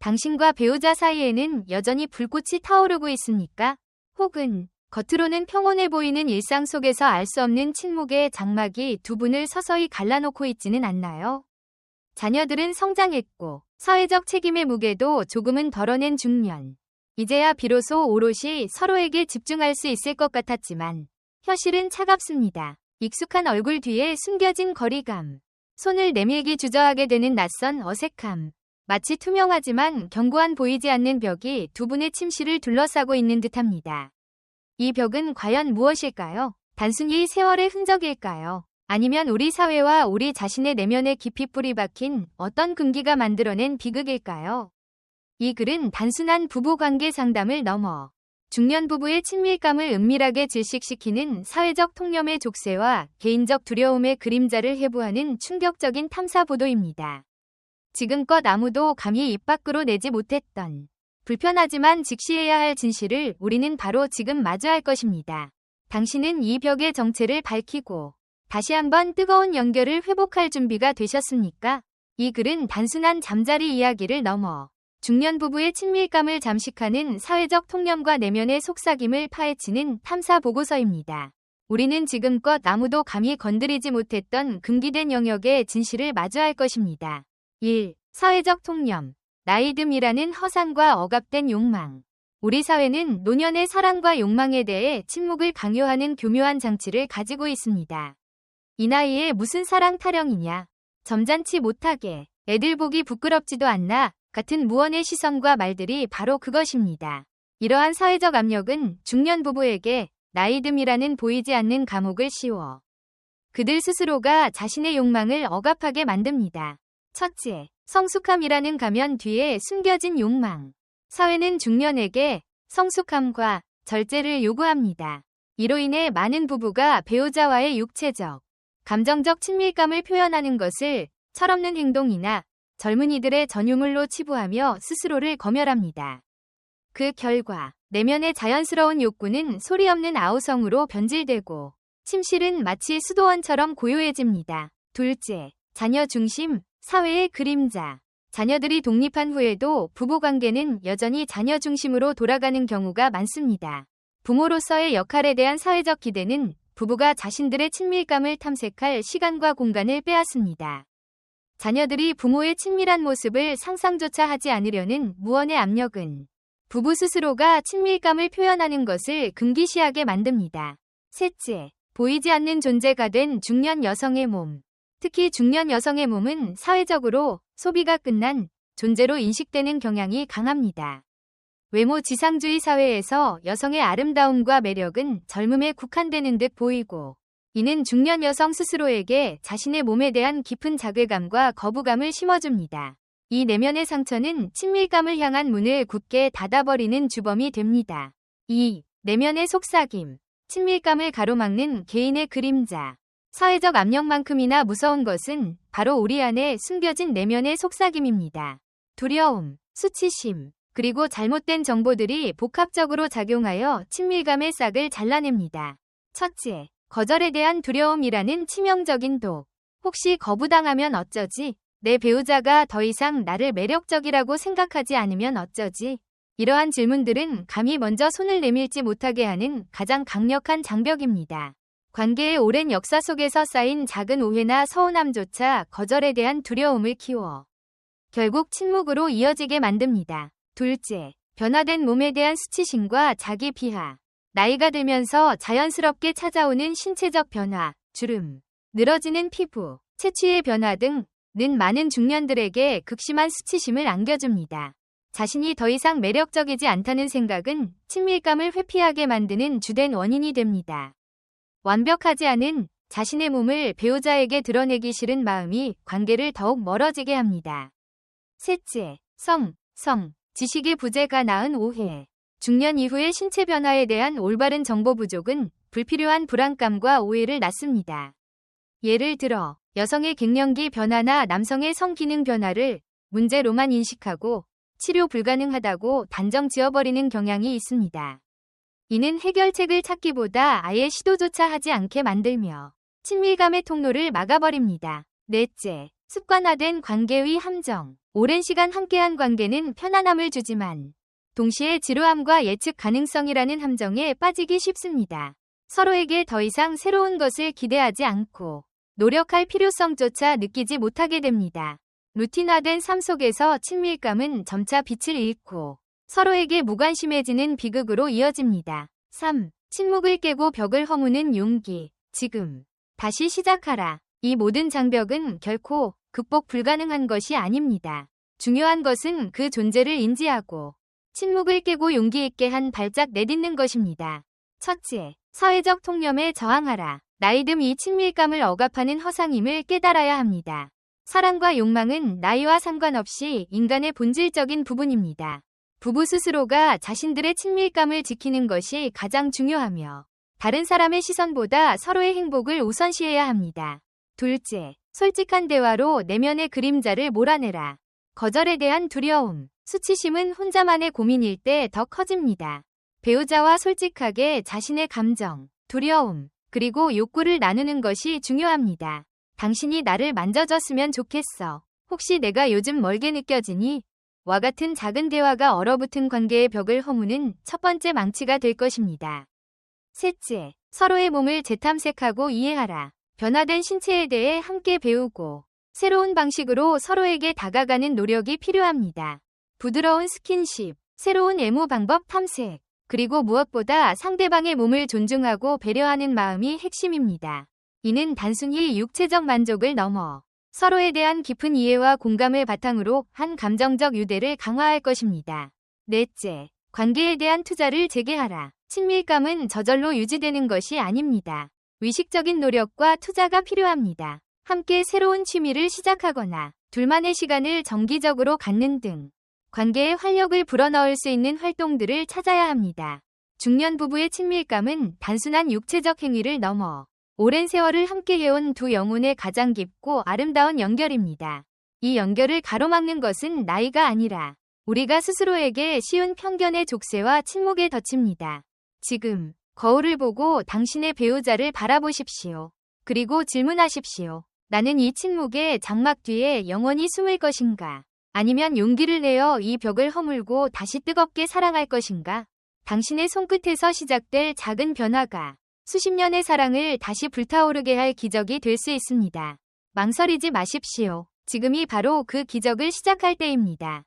당신과 배우자 사이에는 여전히 불꽃이 타오르고 있습니까? 혹은 겉으로는 평온해 보이는 일상 속에서 알 수 없는 침묵의 장막이 두 분을 서서히 갈라놓고 있지는 않나요? 자녀들은 성장했고 사회적 책임의 무게도 조금은 덜어낸 중년. 이제야 비로소 오롯이 서로에게 집중할 수 있을 것 같았지만 현실은 차갑습니다. 익숙한 얼굴 뒤에 숨겨진 거리감. 손을 내밀기 주저하게 되는 낯선 어색함. 마치 투명하지만 견고한 보이지 않는 벽이 두 분의 침실을 둘러싸고 있는 듯합니다. 이 벽은 과연 무엇일까요? 단순히 세월의 흔적일까요? 아니면 우리 사회와 우리 자신의 내면에 깊이 뿌리 박힌 어떤 금기가 만들어낸 비극일까요? 이 글은 단순한 부부관계 상담을 넘어 중년 부부의 친밀감을 은밀하게 질식시키는 사회적 통념의 족쇄와 개인적 두려움의 그림자를 해부하는 충격적인 탐사 보도입니다. 지금껏 아무도 감히 입 밖으로 내지 못했던 불편하지만 직시해야 할 진실을 우리는 바로 지금 마주할 것입니다. 당신은 이 벽의 정체를 밝히고 다시 한번 뜨거운 연결을 회복할 준비가 되셨습니까? 이 글은 단순한 잠자리 이야기를 넘어 중년 부부의 친밀감을 잠식하는 사회적 통념과 내면의 속삭임을 파헤치는 탐사 보고서입니다. 우리는 지금껏 아무도 감히 건드리지 못했던 금기된 영역의 진실을 마주할 것입니다. 1. 사회적 통념. 나이듦이라는 허상과 억압된 욕망. 우리 사회는 노년의 사랑과 욕망에 대해 침묵을 강요하는 교묘한 장치를 가지고 있습니다. 이 나이에 무슨 사랑 타령이냐. 점잖지 못하게. 애들 보기 부끄럽지도 않나. 같은 무언의 시선과 말들이 바로 그것입니다. 이러한 사회적 압력은 중년 부부에게 나이듦이라는 보이지 않는 감옥을 씌워 그들 스스로가 자신의 욕망을 억압하게 만듭니다. 첫째, 성숙함이라는 가면 뒤에 숨겨진 욕망. 사회는 중년에게 성숙함과 절제를 요구합니다. 이로 인해 많은 부부가 배우자와의 육체적, 감정적 친밀감을 표현하는 것을 철없는 행동이나 젊은이들의 전유물로 치부하며 스스로를 검열합니다. 그 결과 내면의 자연스러운 욕구는 소리 없는 아우성으로 변질되고 침실은 마치 수도원처럼 고요해집니다. 둘째, 자녀 중심, 사회의 그림자. 자녀들이 독립한 후에도 부부관계는 여전히 자녀 중심으로 돌아가는 경우가 많습니다. 부모로서의 역할에 대한 사회적 기대는 부부가 자신들의 친밀감을 탐색할 시간과 공간을 빼앗습니다. 자녀들이 부모의 친밀한 모습을 상상조차 하지 않으려는 무언의 압력은 부부 스스로가 친밀감을 표현하는 것을 금기시하게 만듭니다. 셋째, 보이지 않는 존재가 된 중년 여성의 몸. 특히 중년 여성의 몸은 사회적으로 소비가 끝난 존재로 인식되는 경향이 강합니다. 외모 지상주의 사회에서 여성의 아름다움과 매력은 젊음에 국한되는 듯 보이고 이는 중년 여성 스스로에게 자신의 몸에 대한 깊은 자괴감과 거부감을 심어줍니다. 이 내면의 상처는 친밀감을 향한 문을 굳게 닫아버리는 주범이 됩니다. 2. 내면의 속삭임. 친밀감을 가로막는 개인의 그림자. 사회적 압력만큼이나 무서운 것은 바로 우리 안에 숨겨진 내면의 속삭임입니다. 두려움, 수치심, 그리고 잘못된 정보들이 복합적으로 작용하여 친밀감의 싹을 잘라냅니다. 첫째, 거절에 대한 두려움이라는 치명적인 독. 혹시 거부당하면 어쩌지? 내 배우자가 더 이상 나를 매력적이라고 생각하지 않으면 어쩌지? 이러한 질문들은 감히 먼저 손을 내밀지 못하게 하는 가장 강력한 장벽입니다. 관계의 오랜 역사 속에서 쌓인 작은 오해나 서운함조차 거절에 대한 두려움을 키워 결국 침묵으로 이어지게 만듭니다. 둘째, 변화된 몸에 대한 수치심과 자기 비하. 나이가 들면서 자연스럽게 찾아오는 신체적 변화, 주름, 늘어지는 피부, 체취의 변화 등는 많은 중년들에게 극심한 수치심을 안겨줍니다. 자신이 더 이상 매력적이지 않다는 생각은 친밀감을 회피하게 만드는 주된 원인이 됩니다. 완벽하지 않은 자신의 몸을 배우자에게 드러내기 싫은 마음이 관계를 더욱 멀어지게 합니다. 셋째, 지식의 부재가 낳은 오해. 중년 이후의 신체 변화에 대한 올바른 정보 부족은 불필요한 불안감과 오해를 낳습니다. 예를 들어 여성의 갱년기 변화나 남성의 성기능 변화를 문제로만 인식하고 치료 불가능하다고 단정 지어버리는 경향이 있습니다. 이는 해결책을 찾기보다 아예 시도조차 하지 않게 만들며 친밀감의 통로를 막아버립니다. 넷째, 습관화된 관계의 함정. 오랜 시간 함께한 관계는 편안함을 주지만 동시에 지루함과 예측 가능성이라는 함정에 빠지기 쉽습니다. 서로에게 더 이상 새로운 것을 기대하지 않고 노력할 필요성조차 느끼지 못하게 됩니다. 루틴화된 삶 속에서 친밀감은 점차 빛을 잃고 서로에게 무관심해지는 비극으로 이어집니다. 3. 침묵을 깨고 벽을 허무는 용기. 지금 다시 시작하라. 이 모든 장벽은 결코 극복 불가능한 것이 아닙니다. 중요한 것은 그 존재를 인지하고 침묵을 깨고 용기 있게 한 발짝 내딛는 것입니다. 첫째, 사회적 통념에 저항하라. 나이듦 이 친밀감을 억압하는 허상임을 깨달아야 합니다. 사랑과 욕망은 나이와 상관없이 인간의 본질적인 부분입니다. 부부 스스로가 자신들의 친밀감을 지키는 것이 가장 중요하며 다른 사람의 시선보다 서로의 행복을 우선시해야 합니다. 둘째, 솔직한 대화로 내면의 그림자를 몰아내라. 거절에 대한 두려움, 수치심은 혼자만의 고민일 때 더 커집니다. 배우자와 솔직하게 자신의 감정, 두려움, 그리고 욕구를 나누는 것이 중요합니다. 당신이 나를 만져줬으면 좋겠어. 혹시 내가 요즘 멀게 느껴지니? 와 같은 작은 대화가 얼어붙은 관계의 벽을 허무는 첫 번째 망치가 될 것입니다. 셋째, 서로의 몸을 재탐색하고 이해하라. 변화된 신체에 대해 함께 배우고 새로운 방식으로 서로에게 다가가는 노력이 필요합니다. 부드러운 스킨십, 새로운 애무 방법 탐색, 그리고 무엇보다 상대방의 몸을 존중하고 배려하는 마음이 핵심입니다. 이는 단순히 육체적 만족을 넘어 서로에 대한 깊은 이해와 공감을 바탕으로 한 감정적 유대를 강화할 것입니다. 넷째, 관계에 대한 투자를 재개하라. 친밀감은 저절로 유지되는 것이 아닙니다. 의식적인 노력과 투자가 필요합니다. 함께 새로운 취미를 시작하거나 둘만의 시간을 정기적으로 갖는 등 관계에 활력을 불어넣을 수 있는 활동들을 찾아야 합니다. 중년 부부의 친밀감은 단순한 육체적 행위를 넘어 오랜 세월을 함께해온 두 영혼의 가장 깊고 아름다운 연결입니다. 이 연결을 가로막는 것은 나이가 아니라 우리가 스스로에게 씌운 편견의 족쇄와 침묵의 덫입니다. 지금 거울을 보고 당신의 배우자를 바라보십시오. 그리고 질문하십시오. 나는 이 침묵의 장막 뒤에 영원히 숨을 것인가? 아니면 용기를 내어 이 벽을 허물고 다시 뜨겁게 사랑할 것인가? 당신의 손끝에서 시작될 작은 변화가 수십 년의 사랑을 다시 불타오르게 할 기적이 될 수 있습니다. 망설이지 마십시오. 지금이 바로 그 기적을 시작할 때입니다.